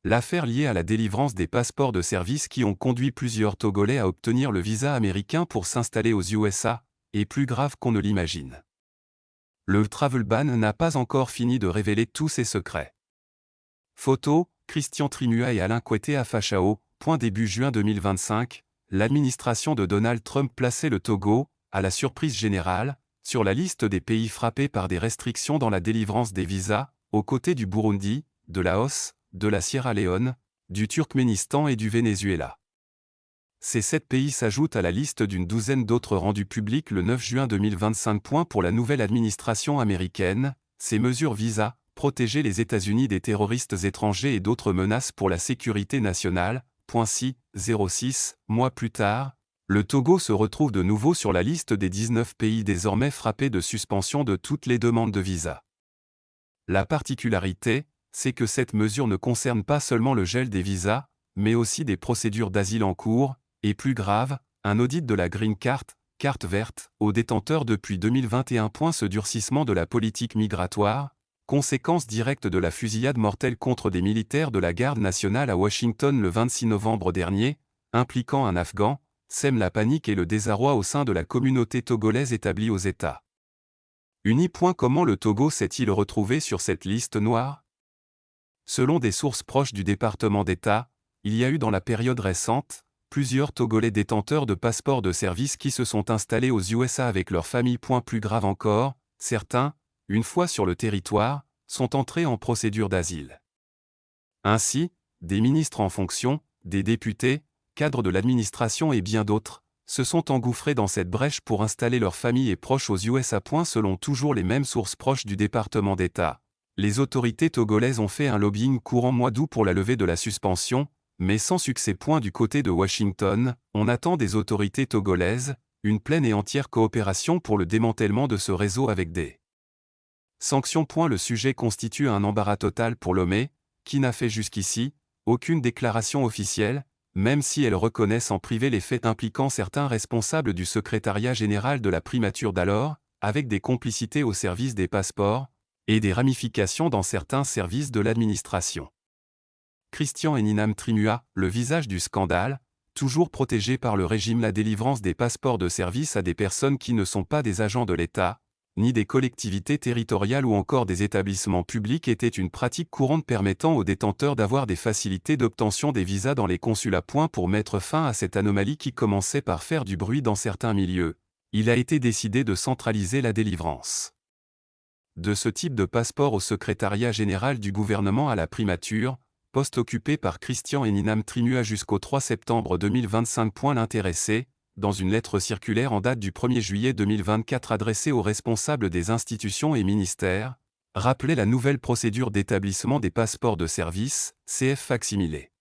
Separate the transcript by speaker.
Speaker 1: L'affaire liée à la délivrance des passeports de service qui ont conduit plusieurs Togolais à obtenir le visa américain pour s'installer aux USA est plus grave qu'on ne l'imagine. Le travel ban n'a pas encore fini de révéler tous ses secrets. Photo, Christian Trimua et Alain Couetté à Fachao, début juin 2025, l'administration de Donald Trump plaçait le Togo, à la surprise générale, sur la liste des pays frappés par des restrictions dans la délivrance des visas, aux côtés du Burundi, de Laos, de la Sierra Leone, du Turkménistan et du Venezuela. Ces 7 pays s'ajoutent à la liste d'une douzaine d'autres rendus publics le 9 juin 2025. Pour la nouvelle administration américaine, ces mesures visent à protéger les États-Unis des terroristes étrangers et d'autres menaces pour la sécurité nationale. 06 mois plus tard, le Togo se retrouve de nouveau sur la liste des 19 pays désormais frappés de suspension de toutes les demandes de visa. La particularité, c'est que cette mesure ne concerne pas seulement le gel des visas, mais aussi des procédures d'asile en cours, et plus grave, un audit de la Green Card, carte verte, aux détenteurs depuis 2021. Ce durcissement de la politique migratoire, conséquence directe de la fusillade mortelle contre des militaires de la garde nationale à Washington le 26 novembre dernier, impliquant un Afghan, sème la panique et le désarroi au sein de la communauté togolaise établie aux États-Unis. Comment le Togo s'est-il retrouvé sur cette liste noire? Selon des sources proches du département d'État, il y a eu dans la période récente, plusieurs Togolais détenteurs de passeports de service qui se sont installés aux USA avec leur famille. Plus grave encore, certains, une fois sur le territoire, sont entrés en procédure d'asile. Ainsi, des ministres en fonction, des députés, cadres de l'administration et bien d'autres, se sont engouffrés dans cette brèche pour installer leurs familles et proches aux USA. Selon toujours les mêmes sources proches du département d'État, les autorités togolaises ont fait un lobbying courant mois d'août pour la levée de la suspension, mais sans succès. Du côté de Washington, on attend des autorités togolaises une pleine et entière coopération pour le démantèlement de ce réseau avec des sanctions. Le sujet constitue un embarras total pour Lomé, qui n'a fait jusqu'ici aucune déclaration officielle, même si elle reconnaît en privé les faits impliquant certains responsables du secrétariat général de la primature d'alors, avec des complicités au service des passeports, et des ramifications dans certains services de l'administration. Christian Eninam Trimua, le visage du scandale, toujours protégé par le régime. La délivrance des passeports de service à des personnes qui ne sont pas des agents de l'État, ni des collectivités territoriales ou encore des établissements publics était une pratique courante permettant aux détenteurs d'avoir des facilités d'obtention des visas dans les consulats. Pour mettre fin à cette anomalie qui commençait par faire du bruit dans certains milieux, il a été décidé de centraliser la délivrance de ce type de passeport au secrétariat général du gouvernement à la primature, poste occupé par Christian Eninam Trimua jusqu'au 3 septembre 2025. L'intéressé, dans une lettre circulaire en date du 1er juillet 2024 adressée aux responsables des institutions et ministères, rappelait la nouvelle procédure d'établissement des passeports de service, CF facsimilé.